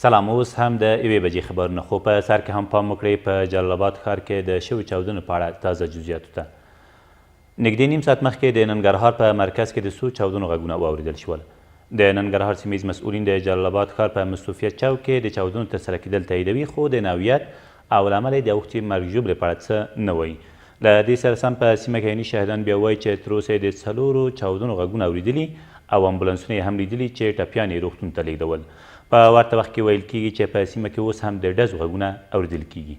سلام. اوس هم د یوې بجې خبرونه، خو په سر کې هم پام وکړئ په جلال آباد ښار کې د شویو چاودنو په اړه تازه جزئیاتو ته. نږدې نیم ساعت مخکې د ننګرهار په مرکز کې د څو چاودنو غږونه واورېدل شول. د ننګرهار سیمهیز مسؤلین د جلال آباد ښار په مصروفیت چوک کې د چاودنو ترسره کېدل تاییدوي، خو د نوعیت او له امله یې د اوښتې مرګ ژوبلې په اړه څه نه وایي. له دې سره سم په سیمه کې عیني شاهدان بیا وایي چې تر اوسه یې د 4 چاودنو غږونه اورېدلي او امبولانسونه یې هم لیدلي چې ټپیان یې روغتون ته لیږدول. په ورته وخت کې ویل کېږي چې په سیمه کې اوس هم د ډزو غږونه اورېدل کېږي.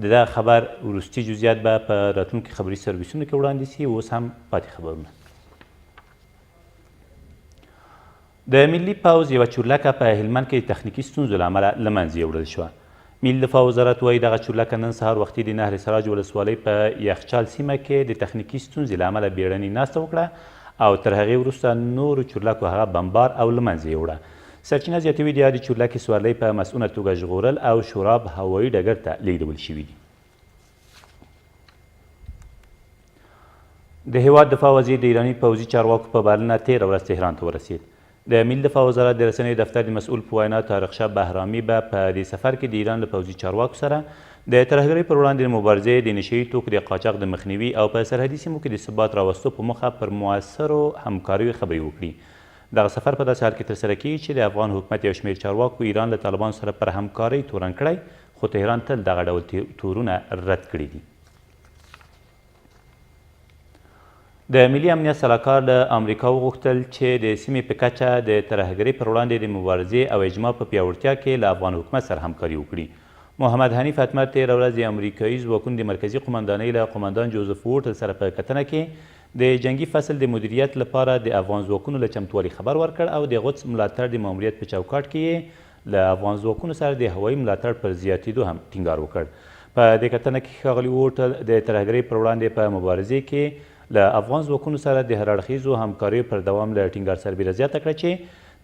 د دغه خبر وروستي جزئیات به په راتلونکي خبري سرویسونو کې وړاندې سي. اوس هم پاتې خبرونه. د ملي پوځ یوه چورلکه په هلمند کې د تخنیکي ستونزو له امله له منځه یوړل شوه. ملي دفاع وزارت وایي دغه چورلکه نن سهار وختي د نهر سراج ولسوالۍ په یخچال سیمه کې د تخنیکي ستونزې له امله بیړنۍ ناسته وکړه او تر هغې وروسته نورو چورلکو هغه بمبار او له منځه یوړه. سرچینه زیاتوي د یادې چورلکې سوارلۍ په مسؤونه توګه ژغورل او شوراب هوایي ډګر ته لیږدول شوي دي. د هیواد دفاع وزیر د ایراني پوځي چارواکو په بلنه 13 ورځ تهران ته ورسید. د ملي دفاع وزارت د رسنیو دفتر د مسؤل په وینا طارق شاه بهرامي به په دې سفر کې د ایران له پوځي چارواکو سره د ترهګرۍ پر وړاندې د مبارزې، د نشه یي توکو د قاچاق د مخنیوي او په سرحدي سیمو کې د ثبات راوستو په موخه پر مؤثرو همکاریو خبرې وکړي. دغه سفر په داسې حال کې ترسره کیږي چې د افغان حکومت یو شمېر چارواکو ایران له طالبانو سره پر همکارۍ تورن کړی، خو تهران تل دغه ډول تورونه رد کړي دي. د ملي امنیت سلاکار له امریکا وغوښتل چې د سیمې په کچه د ترهګرۍ پر وړاندې د مبارزې او اجماع په پیاوړتیا کې له افغان حکومت سره همکاري وکړي. محمد حنیف حتمر 13 ورځ د امریکایي ځواکونو د مرکزي قمندانۍ له قمندان جوزف ووټل سره په کتنه کې د جنگي فصل د مدیریت لپاره د افغان ځواکونو له چمتووالي خبر ورکړ او د قدس ملاتړ د ماموریت په چوکاټ کې یې له افغان ځواکونو سره د هوایي ملاتړ پر زیاتېدو هم ټینګار وکړ. په دې کتنه کې ښاغلي ووټل د ترهګرۍ پر وړاندې په مبارزې کې له افغان ځواکونو سره د هر اړخیزو همکاریو پر دوام له ټینګار سربیره زیاته کړه چې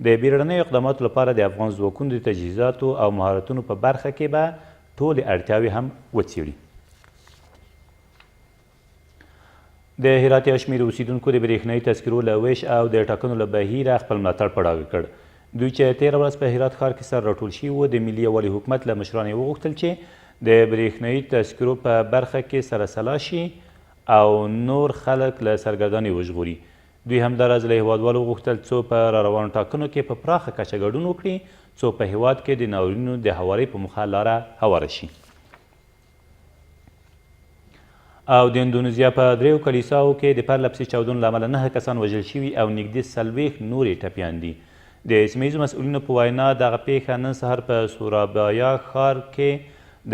د بیړنیو اقداماتو لپاره د افغان ځواکونو د تجهیزاتو او مهارتونو په برخه کې به ټولې اړتیاوې هم وڅېړي. د هرات یو شمېر اوسیدونکو د برېښنایي تذکرو له ویش او د ټاکنو له بهیره خپل ملاتړ په ډاګه کړ. دوی چې 13 ورځ په هرات ښار کې سره راټول شوي وو، د ملي یووالي حکومت له مشرانو یې وغوښتل چې د برېښنایي تذکرو په برخه کې سره سلا شي او نور خلک له سرګردانۍ وژغوري. دوی همداراز له هیوادوالو وغوښتل څو په راروانو ټاکنو کې په پراخه کچه ګډون وکړي، څو په هیواد کې د ناورینونو د هوارۍ په موخه لاره هواره شي. او د اندونیزیا په 3 کلیساو کې د پرله پسې چاودنو له امله 9 کسان وژل شوي او نږدې 40 نورې ټپیان دي. د سیمه ییزو مسؤلینو په وینا دغه پیښه نن سهار په سورابایا ښار کې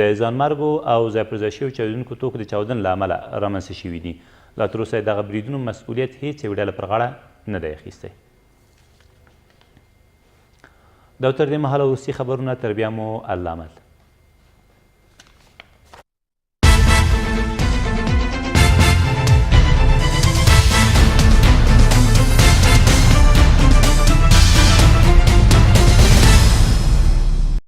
د ځانمرګو او ځای پر ځای شویو چاودونکو توکو د چاودنې له امله رامنځته شوي دي. لا تر اوسه دغه بریدونو مسؤلیت هیڅ یوې ډلې پر غاړه نه دی اخیستی. دا تر دې مهاله وروستي خبرونه، تر بیا مو الله امد.